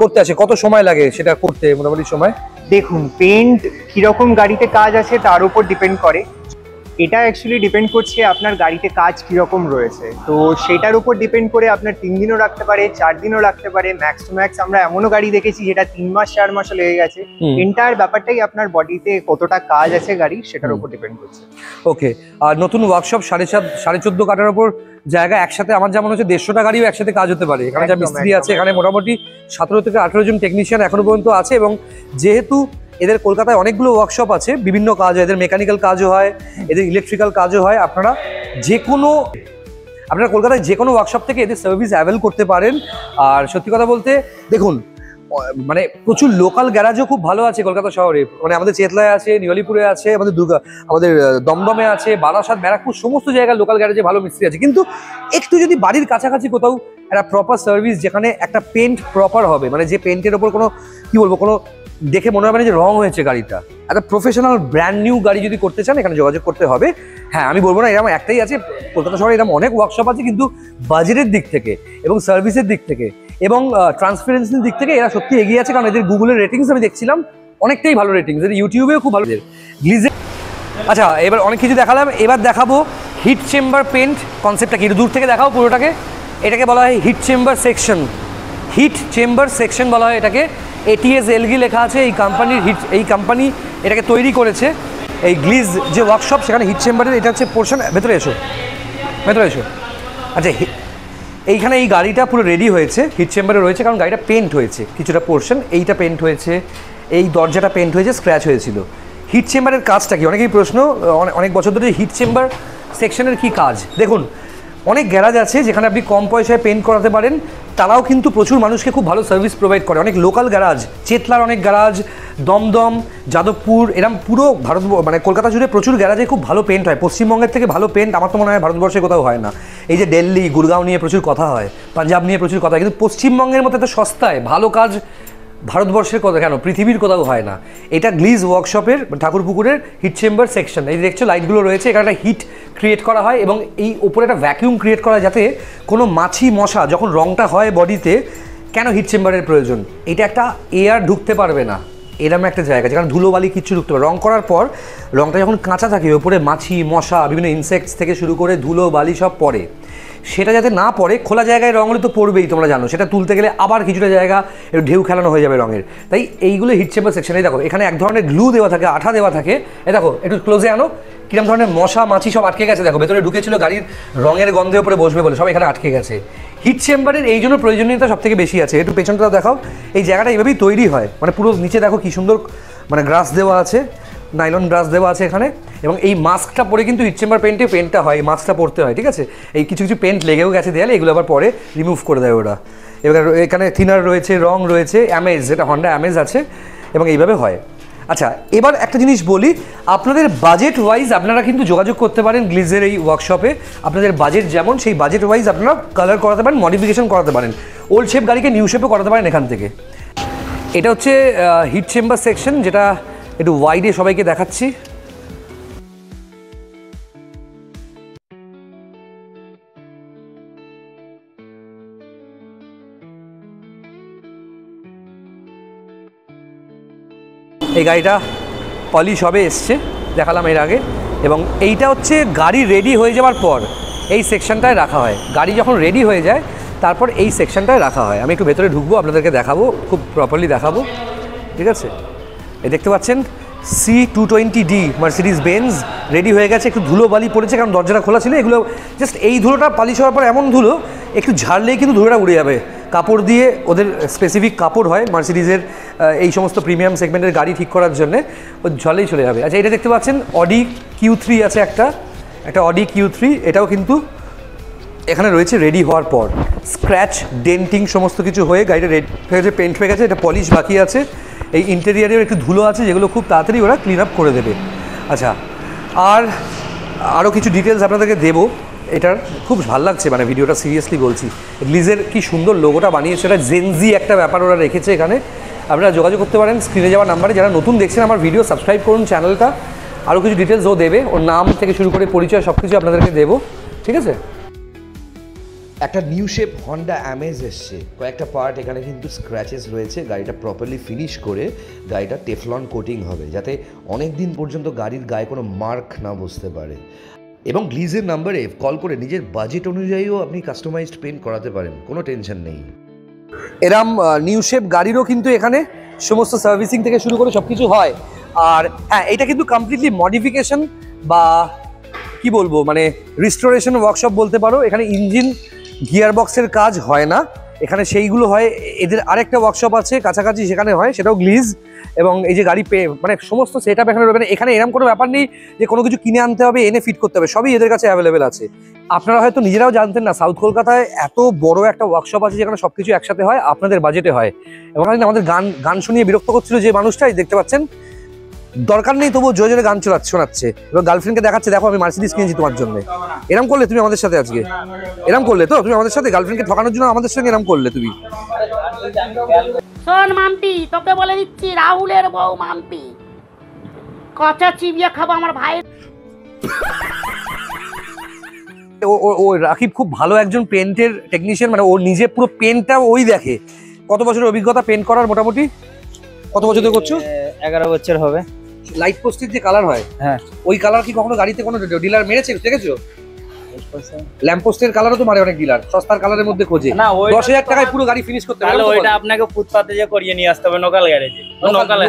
করতে আসে কত সময় লাগে সেটা করতে? মোটামুটি সময় দেখুন, পেন্ট কিরকম গাড়িতে কাজ আছে তার উপর ডিপেন্ড করে। এটা অ্যাকচুয়ালি ডিপেন্ড করছে আপনার গাড়িতে কাজ কিরকম রয়েছে, তো সেটার উপর ডিপেন্ড করে আপনার 3 দিনও রাখতে পারে, 4 দিনও রাখতে পারে, ম্যাক্স টু ম্যাক্স আমরা এমনও গাড়ি দেখেছি যেটা 3 মাস 4 মাসও লেগে গেছে। এন্টায়ার ব্যাপারটাই আপনার বডিতে কতটা কাজ আছে গাড়ি সেটার উপর ডিপেন্ড করছে। ওকে, আর নতুন ওয়ার্কশপ 14.5 কাটার উপর জায়গা একসাথে আমার যেমন হচ্ছে 150টা গাড়িও একসাথে কাজ হতে পারে। এখানে যা মিস্ত্রি আছে, এখানে মোটামুটি 17 থেকে 18 জন টেকনিশিয়ান এখনো পর্যন্ত আছে, এবং যেহেতু এদের কলকাতায় অনেকগুলো ওয়ার্কশপ আছে, বিভিন্ন কাজ হয়, এদের মেকানিক্যাল কাজও হয়, এদের ইলেকট্রিক্যাল কাজও হয়। আপনারা কলকাতায় যে কোনো ওয়ার্কশপ থেকে এদের সার্ভিস অ্যাভেল করতে পারেন। আর সত্যি কথা বলতে দেখুন, মানে প্রচুর লোকাল গ্যারাজও খুব ভালো আছে কলকাতা শহরে। মানে আমাদের চেতলায় আছে, নিয়ালিপুরে আছে, আমাদের দমদমে আছে, বারাসাত, ব্যারাকপুর, সমস্ত জায়গায় লোকাল গ্যারেজে ভালো মিস্ত্রি আছে। কিন্তু একটু যদি বাড়ির কাছাকাছি কোথাও একটা প্রপার সার্ভিস, যেখানে একটা পেন্ট প্রপার হবে, মানে যে পেন্টের ওপর কোনো কোনো দেখে মনে হবে না যে রং হয়েছে গাড়িটা, একটা প্রফেশনাল ব্র্যান্ড নিউ গাড়ি যদি করতে চান এখানে যোগাযোগ করতে হবে। হ্যাঁ, আমি বলবো না এরকম একটাই আছে, কলকাতা শহরে এরকম অনেক ওয়ার্কশপ আছে, কিন্তু বাজেটের দিক থেকে এবং সার্ভিসের দিক থেকে এবং ট্রান্সপারেন্সির দিক থেকে এরা সত্যি এগিয়ে আছে। কারণ এদের গুগলের রেটিংস আমি দেখছিলাম অনেকটাই ভালো রেটিংস, এদের ইউটিউবেও খুব ভালো গ্লিজে। আচ্ছা, এবার অনেক কিছু দেখালাম, এবার দেখাবো হিট চেম্বার পেন্ট কনসেপ্টটা কি। দূর থেকে দেখাও পুরোটাকে। এটাকে বলা হয় heat chamber section, heat chamber section বলা হয় এটাকে। ATS এলগি লেখা আছে এই কোম্পানি এটাকে তৈরি করেছে। এই গ্লিজ যে ওয়ার্কশপ সেখানে হিট চেম্বারের এটা হচ্ছে পোর্শন। ভেতরে এসো। আচ্ছা, এইখানে এই গাড়িটা পুরো রেডি হয়েছে, হিট চেম্বারে রয়েছে, কারণ গাড়িটা পেন্ট হয়েছে কিছুটা পোর্শন, এইটা পেন্ট হয়েছে, এই দরজাটা পেন্ট হয়েছে, স্ক্র্যাচ হয়েছিল। হিট চেম্বারের কাজটা কি অনেকেই প্রশ্ন, অনেক বছর ধরে হিট চেম্বার সেকশনের কি কাজ। দেখুন, অনেক গ্যারাজ আছে যেখানে আপনি কম পয়সায় পেন্ট করাতে পারেন, তারাও কিন্তু প্রচুর মানুষকে খুব ভালো সার্ভিস প্রোভাইড করে। অনেক লোকাল গ্যারাজ, চেতলার অনেক গ্যারাজ, দমদম, যাদবপুর, এরম পুরো ভারত মানে কলকাতা জুড়ে প্রচুর গ্যারাজে খুব ভালো পেন্ট হয়। পশ্চিমবঙ্গের থেকে ভালো পেন্ট আমার তো মনে হয় ভারতবর্ষে কোথাও হয় না। এই যে দিল্লি, গুরগাঁও নিয়ে প্রচুর কথা হয়, পাঞ্জাব নিয়ে প্রচুর কথা হয়, কিন্তু পশ্চিমবঙ্গের মতো এত সস্তায় ভালো কাজ ভারতবর্ষের কথা কেন, পৃথিবীর কোথাও হয় না। এটা গ্লিজ ওয়ার্কশপের ঠাকুরপুকুরের হিট চেম্বার সেকশন। এই দেখছো লাইটগুলো রয়েছে, এখানে একটা হিট ক্রিয়েট করা হয় এবং এই ওপরে একটা ভ্যাকিউম ক্রিয়েট করা হয় যাতে কোনো মাছি মশা যখন রংটা হয় বডিতে, কেন হিট চেম্বারের প্রয়োজন, এটা একটা এয়ার ঢুকতে পারবে না, এরম একটা জায়গা যেখানে ধুলোবালি কিচ্ছু ঢুকতে পারে। রং করার পর রংটা যখন কাঁচা থাকে ওপরে মাছি মশা বিভিন্ন ইনসেক্টস থেকে শুরু করে ধুলো বালি সব পড়ে, সেটা যাতে না পড়ে। খোলা জায়গায় রং হলে তো পড়বেই, তোমরা জানো, সেটা তুলতে গেলে আবার কিছুটা জায়গা একটু ঢেউ খেলানো হয়ে যাবে রঙের। তাই এইগুলো হিট চেম্বার সেকশনে দেখো, এখানে এক ধরনের গ্লু দেওয়া থাকে, আঠা দেওয়া থাকে। এ দেখো একটু ক্লোজে আনো, কিরম ধরনের মশা মাছি সব আটকে গেছে দেখো, ভেতরে ঢুকেছিল গাড়ির রঙের গন্ধের উপরে বসবে বলে সব এখানে আটকে গেছে। হিট চেম্বারের এই জন্য প্রয়োজনীয়তা সব থেকে বেশি আছে। একটু পেছনটা দেখাও, এই জায়গাটা এইভাবেই তৈরি হয়, মানে পুরো নিচে দেখো কি সুন্দর মানে গ্রাস দেওয়া আছে, নাইলন গ্রাস দেওয়া আছে এখানে। এবং এই মাস্কটা পরে কিন্তু হিট চেম্বার পেন্টটা হয়, এই মাস্কটা পরতে হয়, ঠিক আছে। এই কিছু কিছু পেন্ট লেগেও গেছে দেয়ালে, এগুলো আবার পরে রিমুভ করে দেয় ওরা। এবার এখানে থিনার রয়েছে, রং রয়েছে, অ্যামেজ, যেটা হন্ডা অ্যামেজ আছে, এবং এইভাবে হয়। আচ্ছা, এবার একটা জিনিস বলি, আপনাদের বাজেট ওয়াইজ আপনারা কিন্তু যোগাযোগ করতে পারেন গ্লিজের এই ওয়ার্কশপে। আপনাদের বাজেট যেমন, সেই বাজেট ওয়াইজ আপনারা কালার করাতে পারেন, মডিফিকেশন করাতে পারেন, ওল্ড শেপ গাড়িকে নিউ শেপে করাতে পারেন এখান থেকে। এটা হচ্ছে হিট চেম্বার সেকশন, যেটা একটু ওয়াইডে সবাইকে দেখাচ্ছি। এই গাড়িটা পলিশ হবে এসছে, দেখালাম এর আগে। এবং এইটা হচ্ছে গাড়ি রেডি হয়ে যাওয়ার পর এই সেকশনটায় রাখা হয়। গাড়ি যখন রেডি হয়ে যায় তারপর এই সেকশনটায় রাখা হয়। আমি একটু ভেতরে ঢুকবো, আপনাদেরকে দেখাবো, খুব প্রপারলি দেখাবো, ঠিক আছে। এই দেখতে পাচ্ছেন C220D মার্সিডিজ বেঞ্জ রেডি হয়ে গেছে। একটু ধুলো বালি পড়েছে কারণ দরজাটা খোলা ছিল। এগুলো জাস্ট এই ধুলোটা পালিশ হওয়ার পর এমন ধুলো, একটু ঝাড়লেই কিন্তু ধুলোটা উড়ে যাবে। কাপড় দিয়ে, ওদের স্পেসিফিক কাপড় হয় মার্সিডিজের এই সমস্ত প্রিমিয়াম সেগমেন্টের গাড়ি ঠিক করার জন্যে, ও ঝালেই চলে যাবে। আচ্ছা, এটা দেখতে পাচ্ছেন অডি Q3 আছে, একটা অডি Q3, এটাও কিন্তু এখানে রয়েছে রেডি হওয়ার পর। স্ক্র্যাচ ডেন্টিং সমস্ত কিছু হয়ে গাড়িটা রেড হয়ে গেছে, পেন্ট হয়ে গেছে, এটা পলিশ বাকি আছে। এই ইন্টেরিয়ারের একটু ধুলো আছে যেগুলো খুব তাড়াতাড়ি ওরা ক্লিন আপ করে দেবে। আচ্ছা, আরও কিছু ডিটেলস আপনাদেরকে দেবো। এটার খুব ভালো লাগছে, মানে ভিডিওটা সিরিয়াসলি বলছি। গ্লিজের কি সুন্দর লোগোটা বানিয়েছে, এটা জেনজি একটা ব্যাপার ওরা রেখেছে এখানে। আপনারা যোগাযোগ করতে পারেন স্ক্রিনে যাওয়া নাম্বারে। যারা নতুন দেখছেন আমার ভিডিও, সাবস্ক্রাইব করুন চ্যানেলটা। আরও কিছু ডিটেলস ও দেবে, ওর নাম থেকে শুরু করে পরিচয় সব কিছু আপনাদেরকে দেবো, ঠিক আছে। একটা নিউ শেপ হন্ডা অ্যামেজ এসছে, কয়েকটা পার্ট এখানে কিন্তু স্ক্র্যাচেস রয়েছে। গাড়িটা প্রপারলি ফিনিশ করে গাড়িটা টেফলন কোটিং হবে, যাতে অনেক দিন পর্যন্ত গাড়ির গায়ে কোনো মার্ক না বসতে পারে। এবং গ্লিজের নাম্বারে কল করে নিজের বাজেট অনুযায়ীও আপনি কাস্টমাইজড পেন্ট করাতে পারেন, কোনো টেনশন নেই। এরম নিউ শেপ গাড়িরও কিন্তু এখানে সমস্ত সার্ভিসিং থেকে শুরু করে সব কিছু হয়। আর হ্যাঁ, এটা কিন্তু কমপ্লিটলি মডিফিকেশন বা কি বলবো, মানে রিস্টোরেশন ওয়ার্কশপ বলতে পারো। এখানে ইঞ্জিন গিয়ার বক্সের কাজ হয় না, এখানে সেইগুলো হয়। এদের আরেকটা ওয়ার্কশপ আছে কাছাকাছি, সেখানে হয়, সেটাও গ্লিজ। এবং এই যে গাড়ি মানে সমস্ত সেট আপ এখানে রয়েছে। এখানে এরকম কোনো ব্যাপার নেই যে কোনো কিছু কিনে আনতে হবে, এনে ফিট করতে হবে, সবই এদের কাছে অ্যাভেলেবেল আছে। আপনারা হয়তো নিজেরাও জানতেন না, সাউথ কলকাতায় এত বড় একটা ওয়ার্কশপ আছে যেখানে সব কিছু একসাথে হয়, আপনাদের বাজেটে হয়। এবং আমাদের গান শুনিয়ে বিরক্ত করছিল যে মানুষটাই, দেখতে পাচ্ছেন দরকার নেই তবুও জোরে জোরে গান শোনাচ্ছে। এবার গার্লফ্রেন্ডকে দেখাচ্ছে, দেখো আমি মার্সিডিজ কিনেছি তোমার জন্য। এরম করলে তুমি আমাদের সাথে আজকে, এরম করলে তো তুমি আমাদের সাথে, গার্লফ্রেন্ডকে ঠকানোর জন্য আমাদের সঙ্গে এরম করলে তুমি। শোন মাম্পি, তোকে বলে দিচ্ছি, রাহুলের বউ মাম্পি, কচা চিবিয়ে খাবো আমার ভাই। ও রাকিব খুব ভালো একজন পেন্টের টেকনিশিয়ান, মানে ও নিজে পুরো পেন্টটা ওই দেখে। কত বছরের অভিজ্ঞতা পেন্ট করার মোটামুটি? কত বছর ধরে করছো? 11 বছর হবে। লাইট পোস্টের যে কালার হয়, হ্যাঁ, ওই কালার কি কখনো গাড়িতে কোনো ডিলার মেরেছে, দেখেছো? ল্যাম্পপোস্টের কালারও তো মারে অনেক ডিলার, সস্তার কালারের মধ্যে খোঁজে। না, 10,000 টাকায় পুরো গাড়ি ফিনিশ করতে হবে। তাহলে ওইটা আপনাকে ফুটপাতে যে করিয়ে নিয়ে আসতে হবে লোকাল গ্যারেজে।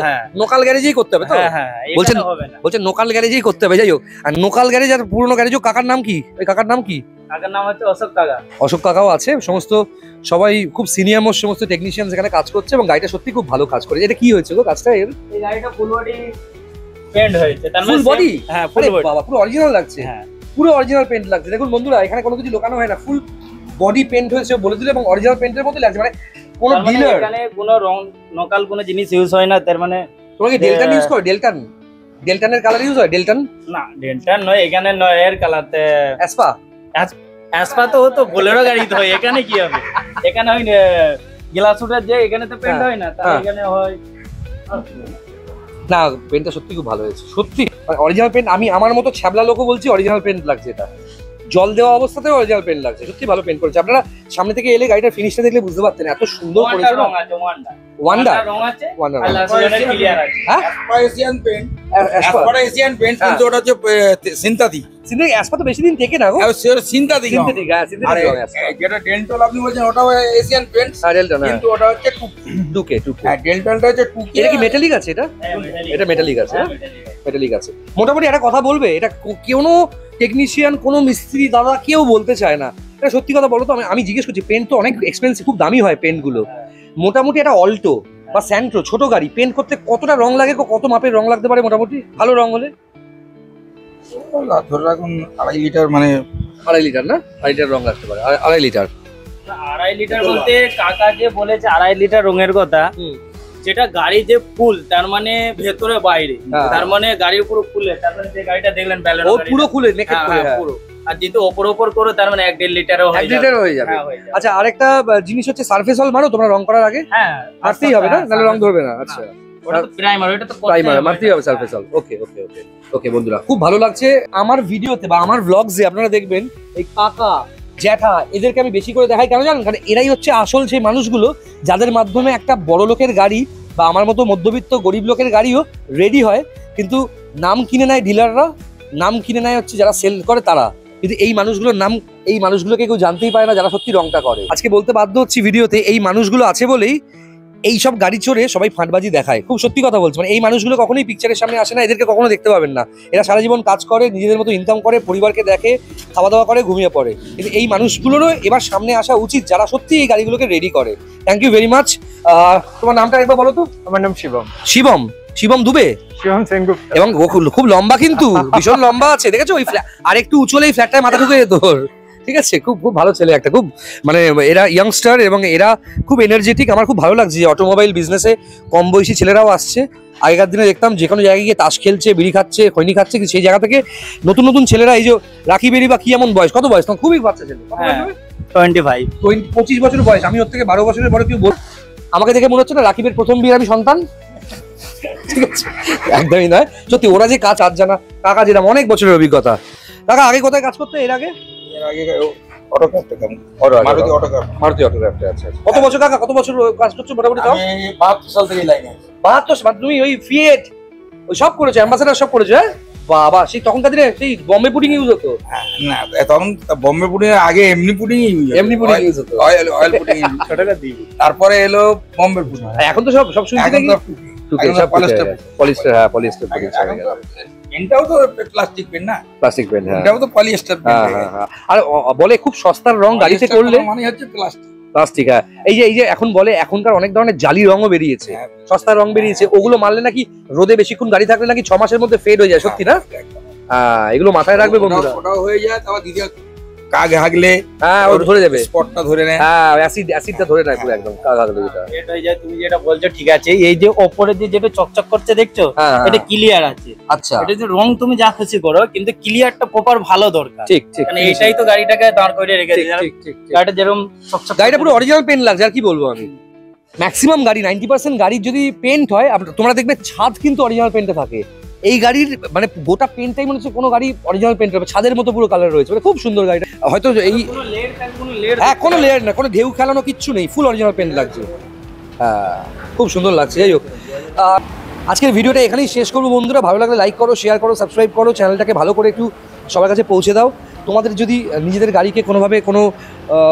হ্যাঁ, লোকাল গ্যারেজেই করতে হবে তো? হ্যাঁ, বলছেন হবে না, বলছেন লোকাল গ্যারেজেই করতে হবে। যাই হোক, আর লোকাল গ্যারেজ আর পুরনো গ্যারেজও, কাকার নাম কি? ওই কাকার নাম কি? কাকার নাম হচ্ছে অশোক কাকা। অশোক কাকাও আছে। সমস্ত সবাই খুব সিনিয়র মোস্ট সমস্ত টেকনিশিয়ান এখানে কাজ করছে, এবং গাড়িটা সত্যি খুব ভালো কাজ করে। এটা কি হয়েছে গো কাজটা? এই গাড়িটা ফুল বডি পেন্ট হয়েছে। তার মানে ফুল বডি? হ্যাঁ, ফুল বডি। বাবা, পুরো অরিজিনাল লাগছে। হ্যাঁ, পুরো অরিজিনাল পেন্ট লাগছে। দেখুন বন্ধুরা, এখানে কোনো কিছু লোকানো হয় না, ফুল বডি পেন্ট হয়েছে বলে দিল এবং অরিজিনাল পেন্টের মতো লাগছে, মানে কোনো তার মানে ডিলার। এখানে কোনো রং নকাল কোনো জিনিস ইউজ হয় না, তার মানে তোমরা কি ডেলটান ইউজ করো? ডেলটানের কালার ইউজ হয়? ডেলটান না ডেন্টার নয়, এখানে নয় এর কালাতে অ্যাসপা অ্যাসপা তো ও তো বোলেরো গাড়ি তো হয়, এখানে কি হবে? এখানে হয় গ্লাস উঠার যে এখানে তো পেন্ট হয় না, তার এখানে হয়। না, পেনটা সত্যি খুব ভালো হয়েছে, সত্যি অরিজিনাল পেন। আমি আমার মতো ছ্যাবলা লোকও বলছি অরিজিনাল পেন লাগছে, এটা জল দেওয়া অবস্থাতেও অরিজিনাল পেন লাগছে, সত্যি ভালো পেন করেছে। আপনারা সামনে থেকে এলে গাড়িটার ফিনিশটা দেখলে বুঝতে পারতেন এত সুন্দর করেছে। রং আছে ওয়ান্ডার রং আছে, ওয়ান্ডার আর লাস্ট ক্লিয়ার আছে। হ্যাঁ এশিয়ান পেন্ট, অ্যাসপা এশিয়ান পেন্ট, কিন্তু ওটা হচ্ছে সিনথেটিক, সিনথেটিক অ্যাসপা তো বেশি দিন থেকে না গো। সিনথেটিক সিনথেটিক হ্যাঁ, সিনথেটিক রং অ্যাসপা। যেটা ডেন্টাল আপনি বলছেন ওটাও এশিয়ান পেন্ট, আর ডেলটন হ্যাঁ, কিন্তু ওটা হচ্ছে টুকে হ্যাঁ ডেন্টালটা হচ্ছে টুকে। এটা কি মেটালিক আছে? এটা মেটালিক আছে, মেটালিক আছে। মোটামুটি একটা কথা বলবে, এটা কোনো টেকনিশিয়ান কোনো মিস্ত্রি দাদা কেউ বলতে চায় না। এটা সত্যি কথা বলো তো, আমি জিজ্ঞেস করছি, পেন্ট তো অনেক এক্সপেন্সিভ, খুব দামি হয় পেন্টগুলো। মোটামুটি একটা অল্টো বা স্যান্ট্রো ছোট গাড়ি পেন্ট করতে কতটা রং লাগে, কত মাপের রং লাগতে পারে মোটামুটি ভালো রং হলে? ধরে রাখুন 2.5 লিটার, মানে 2.5 লিটার না? 2.5 লিটার রং লাগতে পারে, 2.5 লিটার। 2.5 লিটার বলতে কাকা যে বলেছে 2.5 লিটার রঙের কথা, যেটা গাড়ি যে ফুল তার মানে ভেতরে বাইরে, তার মানে গাড়ির পুরো ফুলে, তার মানে যে গাড়িটা দেখলেন ব্যালেন্স ও পুরো খুলে নেকেট করে পুরো, আর যেহেতু ওপর করো তার মানে 1.5 লিটারও হয়ে 1 লিটার হয়ে যাবে। হ্যাঁ, হয়ে যাবে। আচ্ছা, আরেকটা জিনিস হচ্ছে সারফেস অল মারো তোমরা রং করার আগে? হ্যাঁ মারতেই হবে না, তাহলে রং ধরবে না। আচ্ছা, ওটা তো প্রাইমার, ওটা তো প্রাইমার মারতেই হবে সারফেস অল। ওকে ওকে ওকে ওকে বন্ধুরা, খুব ভালো লাগছে আমার ভিডিওতে বা আমার ব্লগসে আপনারা দেখবেন এই কাকা জ্যাঠা এদেরকে আমি বেশি করে দেখাই, কেন জানেন? কারণ এরাই হচ্ছে আসল সেই মানুষগুলো যাদের মাধ্যমে একটা বড় লোকের গাড়ি বা আমার মতো মধ্যবিত্ত গরিব লোকের গাড়িও রেডি হয়, কিন্তু নাম কিনে নেয় ডিলাররা, নাম কিনে নেয় হচ্ছে যারা সেল করে তারা, কিন্তু এই মানুষগুলোর নাম, এই মানুষগুলোকে কেউ জানতেই পারে না যারা সত্যি রংটা করে। আজকে বলতে বাধ্য হচ্ছি ভিডিওতে, এই মানুষগুলো আছে বলেই এই সব গাড়ি চড়ে সবাই ফাঁটবাজি দেখায়। খুব সত্যি কথা বলছি, মানে এই মানুষগুলো কখনোই পিকচারের সামনে আসে না, এদেরকে কখনো দেখতে পাবেন না। এরা সারা জীবন কাজ করে, নিজেদের মতো ইনকাম করে, পরিবারকে দেখে, খাওয়া দাওয়া করে, ঘুমিয়ে পড়ে, কিন্তু এই মানুষগুলোরও এবার সামনে আসা উচিত যারা সত্যি এই গাড়িগুলোকে রেডি করে। Thank you very much. তোমার নামটা একবার বলো তো। আমার নাম শিবম। শিবম, শিবম দুবে, শিবম সেনগুপ্ত। এবং ও খুব লম্বা, কিন্তু ভীষণ লম্বা আছে, দেখেছো? ওই আর একটু উঁচু হলে এই ফ্ল্যাটটায় মাথা ঢুকে যেত ওর। ঠিক আছে, খুব খুব ভালো ছেলে একটা, খুব মানে এরা ইয়াংস্টার এবং এরা খুব এনার্জেটিক। আমার খুব ভালো লাগছে যে অটোমোবাইল বিজনেসে কম বয়সী ছেলেরাও আসছে। আগেকার দিনে দেখতাম যে কোনো জায়গায় গিয়ে তাস খেলছে, বিড়ি খাচ্ছে, খৈনি খাচ্ছে, কিন্তু সেই জায়গা থেকে নতুন নতুন ছেলেরা, এই যে রাখি বেরি বা কি এমন বয়স, কত বয়স তোমার? খুবই বাচ্চা ছেলে, 25 25 বছর বয়স। আমি ওর থেকে 12 বছরের বড়। কেউ আমাকে দেখে মনে হচ্ছে না রাকিবের প্রথম বিয়ের আমি সন্তান? ঠিক আছে, একদমই নয়। সত্যি ওরা যে কাজ আজ জানা, কাকা যেরকম অনেক বছরের অভিজ্ঞতা। কাকা আগে কোথায় কাজ করতে? এর আগে মারুতি অটোক্রাফটে। আচ্ছা, কত বছর কাকা, কত বছর কাজ করছো মোটামুটি? তাও 72 সাল থেকে লাইনে 72 সাল। তুমি ওই ফিয়েট ওই সব করেছো, অ্যাম্বাসেডার সব করেছো? হ্যাঁ বাবা, সেই তখনকার দিনে সেই বম্বে পুডিং ইউজ হতো না, তখন বম্বে পুডিং আগে এমনি পুডিং ইউজ হতো, অয়েল পুডিং। তারপরে এলো বম্বে পুডিং। এখন তো সব শুনছি নাকি টুকে সব পলিস্টার। হ্যাঁ, পলিস্টার এটাও তো প্লাস্টিক পেন না, প্লাস্টিক পেন। হ্যাঁ, এটাও তো পলিয়েস্টার পেন। হ্যাঁ, আর বলে খুব সস্তার রং গাড়িতে করলে মানে হচ্ছে প্লাস্টিক। প্লাস্টিক। হ্যাঁ, এই যে এখন বলে এখনকার অনেক ধরনের জালি রঙও বেরিয়েছে, সস্তার রং বেরিয়েছে, ওগুলো মারলে নাকি রোদে বেশিক্ষণ গাড়ি থাকলে নাকি 6 মাসের মধ্যে ফেড হয়ে যায়। সত্যি না? এগুলো মাথায় রাখবে বন্ধুরা। ওটাও হয়ে যায়, তারপর দ্বিতীয় কাগ হাগলে হ্যাঁ ও ধরে যাবে, স্পটটা ধরে নেয়। হ্যাঁ, অ্যাসিডটা ধরে নেয় পুরো একদম কাগ হাগলে। এটা এই যে তুমি যেটা বলছো ঠিক আছে, এই যে ওপরে যেটা চকচক করছে দেখছো, এটা ক্লিয়ার আছে। আচ্ছা, এটা যে রং তুমি যা খুশি করো, কিন্তু ক্লিয়ারটা প্রপার ভালো দরকার। ঠিক ঠিক, মানে এটাই তো গাড়িটাকে দাঁড় করে রেখেছে। গাড়িটা যেরকম চকচক, গাড়িটা পুরো অরিজিনাল পেন্ট লাগছে। আর কি বলবো আমি, ম্যাক্সিমাম গাড়ি 90% গাড়ির যদি পেন্ট হয়, তোমরা দেখবে ছাদ কিন্তু অরিজিনাল পেন্টে থাকে। এই গাড়ির মানে গোটা পেন্টটাই মনে হচ্ছে কোনো গাড়ি অরিজিনাল পেন্ট হবে, ছাদের মতো পুরো কালার রয়েছে, মানে খুব সুন্দর গাড়িটা। হয়তো এই হ্যাঁ কোনো লেয়ার না, কোনো ঢেউ খেলানো কিচ্ছু নেই, ফুল অরিজিনাল পেন্ট লাগছে। হ্যাঁ, খুব সুন্দর লাগছে। যাই হোক, আজকের ভিডিওটা এখানেই শেষ করবো বন্ধুরা। ভালো লাগলে লাইক করো, শেয়ার করো, সাবস্ক্রাইব করো, চ্যানেলটাকে ভালো করে একটু সবার কাছে পৌঁছে দাও। তোমাদের যদি নিজেদের গাড়িকে কোনোভাবে কোনো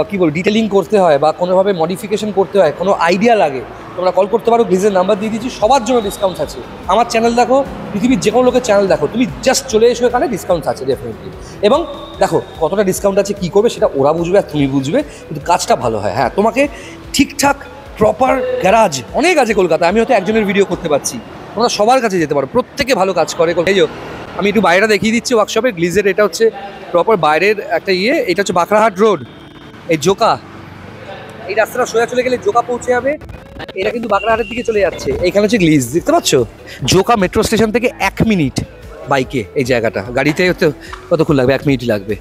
কী বল ডিটেলিং করতে হয় বা কোনোভাবে মডিফিকেশন করতে হয়, কোনো আইডিয়া লাগে, তোমরা কল করতে পারো। গ্লিজের নাম্বার দিয়ে দিচ্ছি, সবার জন্য ডিসকাউন্ট আছে। আমার চ্যানেল দেখো, পৃথিবীর যে কোনো লোকের চ্যানেল দেখো, তুমি জাস্ট চলে এসো এখানে, ডিসকাউন্ট আছে ডেফিনেটলি। এবং দেখো কতটা ডিসকাউন্ট আছে, কী করবে সেটা ওরা বুঝবে আর তুমি বুঝবে, কিন্তু কাজটা ভালো হয়। হ্যাঁ, তোমাকে ঠিকঠাক প্রপার গ্যারাজ অনেক আছে কলকাতায়, আমি হয়তো একজনের ভিডিও করতে পারছি, তোমরা সবার কাছে যেতে পারো, প্রত্যেকে ভালো কাজ করে। এই যে আমি একটু বাইরে দেখিয়ে দিচ্ছি ওয়ার্কশপে, গ্লিজের এটা হচ্ছে প্রপার বাইরের একটা এটা হচ্ছে বাঁকড়াহাট রোড, এই জোকা, এই রাস্তাটা সোজা চলে গেলে জোকা পৌঁছে যাবে। এটা কিন্তু বাগড়াহাটের দিকে চলে যাচ্ছে। এইখানে হচ্ছে গ্লিজ, দেখতে পাচ্ছ? জোকা মেট্রো স্টেশন থেকে 1 মিনিট বাইকে এই জায়গাটা, গাড়িতে হতে কতক্ষণ লাগবে? 1 মিনিটই লাগবে।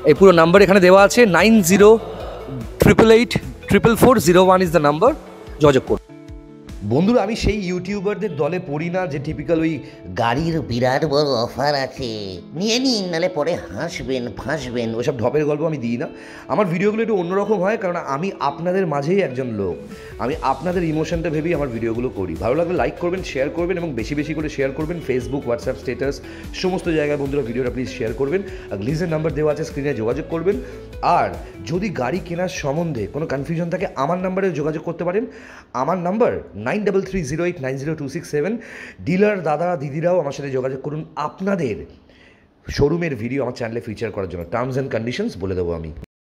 এই পুরো নাম্বার এখানে দেওয়া আছে, 9088884401 ইজ দ্য নাম্বার, যোগাযোগ করুন। বন্ধুরা, আমি সেই ইউটিউবারদের দলে পড়ি না যে টিপিক্যাল ওই গাড়ির বিরাট বড় অফার আছে, নিয়ে নিন, নালে পরে হাসবেন ফাঁসবেন। ওইসব ঢপের গল্প আমি দিই না। আমার ভিডিওগুলো একটু অন্যরকম হয়, কারণ আমি আপনাদের মাঝেই একজন লোক, আমি আপনাদের ইমোশনটা ভেবেই আমার ভিডিওগুলো করি। ভালো লাগলে লাইক করবেন, শেয়ার করবেন এবং বেশি বেশি করে শেয়ার করবেন। ফেসবুক, হোয়াটসঅ্যাপ স্ট্যাটাস সমস্ত জায়গায় বন্ধুরা ভিডিওটা প্লিজ শেয়ার করবেন। আর গ্লিজের নাম্বার দেওয়া আছে স্ক্রিনে, যোগাযোগ করবেন। আর যদি গাড়ি কেনার সম্বন্ধে কোনো কনফিউশন থাকে আমার নাম্বারে যোগাযোগ করতে পারেন। আমার নাম্বার 9330890267। ডিলার দাদা দিদিরাও আমার সাথে যোগাযোগ করুন আপনাদের শোরুমের ভিডিও আমার চ্যানেলে ফিচার করার জন্য। টার্মস অ্যান্ড কন্ডিশনস বলে দেবো আমি।